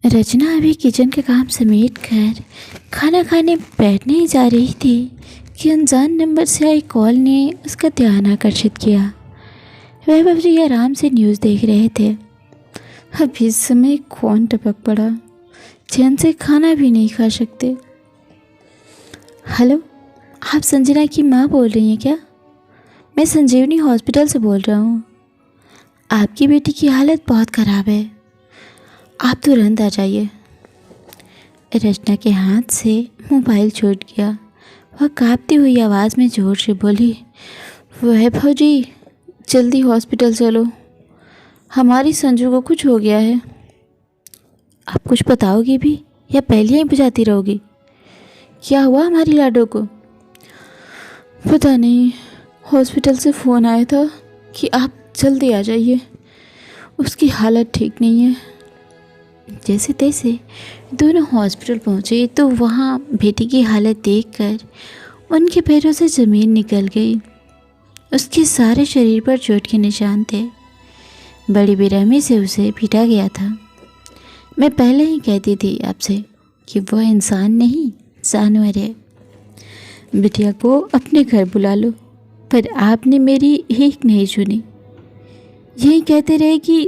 रचना अभी किचन का काम समेट कर खाना खाने बैठने ही जा रही थी कि अनजान नंबर से आई कॉल ने उसका ध्यान आकर्षित किया। वैभव जी आराम से न्यूज़ देख रहे थे। अब इस समय कौन टपक पड़ा, चैन से खाना भी नहीं खा सकते। हेलो, आप संजना की माँ बोल रही हैं क्या? मैं संजीवनी हॉस्पिटल से बोल रहा हूँ। आपकी बेटी की हालत बहुत ख़राब है, आप तुरंत आ जाइए। रचना के हाथ से मोबाइल छूट गया। वह कांपती हुई आवाज़ में ज़ोर से बोली, वैभव जी जल्दी हॉस्पिटल चलो, हमारी संजू को कुछ हो गया है। आप कुछ बताओगी भी या पहले ही बुझाती रहोगी? क्या हुआ हमारी लाडो को? पता नहीं, हॉस्पिटल से फ़ोन आया था कि आप जल्दी आ जाइए, उसकी हालत ठीक नहीं है। जैसे तैसे दोनों हॉस्पिटल पहुँचे तो वहाँ बेटी की हालत देखकर उनके पैरों से ज़मीन निकल गई। उसके सारे शरीर पर चोट के निशान थे। बड़ी बेरहमी से उसे पीटा गया था। मैं पहले ही कहती थी आपसे कि वह इंसान नहीं जानवर है। बिटिया को अपने घर बुला लो, पर आपने मेरी एक नहीं सुनी। यही कहते रहे कि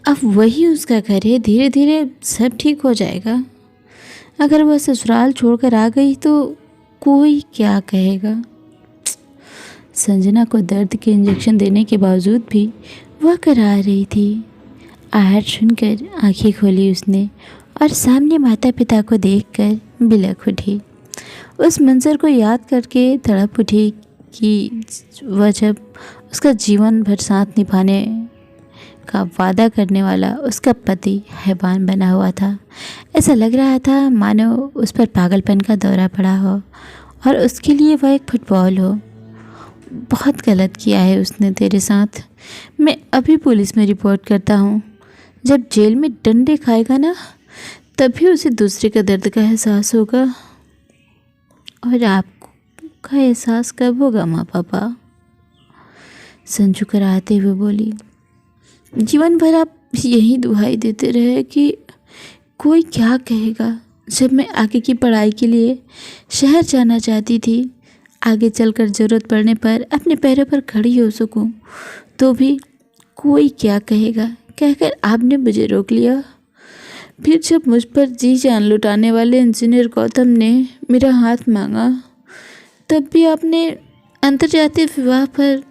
अब वही उसका घर है, धीरे धीरे सब ठीक हो जाएगा। अगर वह ससुराल छोड़कर आ गई तो कोई क्या कहेगा। संजना को दर्द के इंजेक्शन देने के बावजूद भी वह करा रही थी। आहट सुनकर आंखें खोली उसने और सामने माता पिता को देखकर बिलख उठी। उस मंजर को याद करके तड़प उठी कि वह जब उसका जीवन भर साथ निभाने का वादा करने वाला उसका पति हैवान बना हुआ था। ऐसा लग रहा था मानो उस पर पागलपन का दौरा पड़ा हो और उसके लिए वह एक फुटबॉल हो। बहुत गलत किया है उसने तेरे साथ। मैं अभी पुलिस में रिपोर्ट करता हूँ। जब जेल में डंडे खाएगा ना, तभी उसे दूसरे का दर्द का एहसास होगा। और आपका एहसास कब होगा माँ पापा? संजू कराते हुए बोली। जीवन भर आप यही दुहाई देते रहे कि कोई क्या कहेगा। जब मैं आगे की पढ़ाई के लिए शहर जाना चाहती थी, आगे चलकर ज़रूरत पड़ने पर अपने पैरों पर खड़ी हो सकूं, तो भी कोई क्या कहेगा कहकर आपने मुझे रोक लिया। फिर जब मुझ पर जी जान लुटाने वाले इंजीनियर गौतम ने मेरा हाथ मांगा, तब भी आपने अंतर्जातीय विवाह पर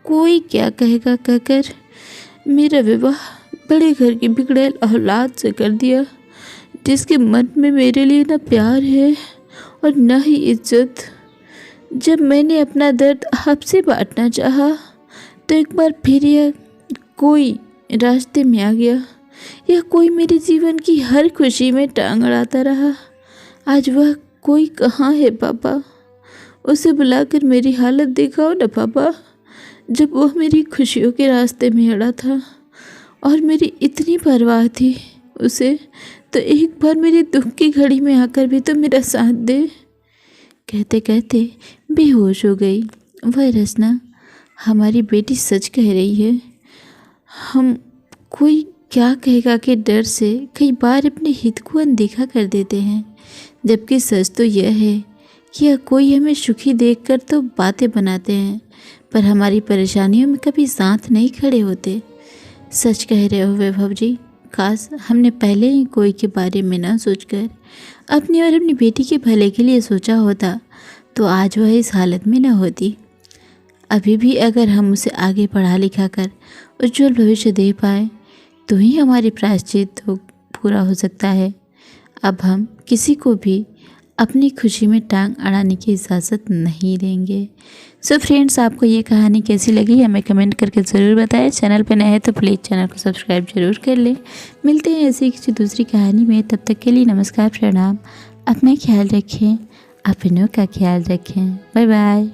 कोई क्या कहेगा कहकर मेरा विवाह बड़े घर की बिगड़ैल औलाद से कर दिया, जिसके मन में मेरे लिए न प्यार है और न ही इज्जत। जब मैंने अपना दर्द आपसे बांटना चाहा, तो एक बार फिर यह कोई रास्ते में आ गया। यह कोई मेरे जीवन की हर खुशी में टांग अड़ाता रहा। आज वह कोई कहाँ है पापा? उसे बुलाकर मेरी हालत दिखाओ ना पापा। जब वह मेरी खुशियों के रास्ते में अड़ा था और मेरी इतनी परवाह थी उसे, तो एक बार मेरी दुख की घड़ी में आकर भी तो मेरा साथ दे। कहते कहते बेहोश हो गई। वह रचना हमारी बेटी सच कह रही है। हम कोई क्या कहेगा के डर से कई बार अपने हित को अनदेखा कर देते हैं, जबकि सच तो यह है कि यह कोई हमें सुखी देखकर तो बातें बनाते हैं, पर हमारी परेशानियों में कभी साथ नहीं खड़े होते। सच कह रहे हो वैभव जी। काश हमने पहले ही कोई के बारे में ना सोचकर अपनी और अपनी बेटी के भले के लिए सोचा होता, तो आज वह इस हालत में न होती। अभी भी अगर हम उसे आगे पढ़ा लिखा कर उज्जवल भविष्य दे पाए, तो ही हमारी प्रायश्चित पूरा हो सकता है। अब हम किसी को भी अपनी खुशी में टांग अड़ाने की इजाज़त नहीं देंगे। सो फ्रेंड्स, आपको ये कहानी कैसी लगी हमें कमेंट करके ज़रूर बताएं। चैनल पर नए हैं तो प्लीज़ चैनल को सब्सक्राइब जरूर कर लें। मिलते हैं ऐसी किसी दूसरी कहानी में। तब तक के लिए नमस्कार, प्रणाम। अपना ख्याल रखें, अपनों का ख्याल रखें। Bye bye.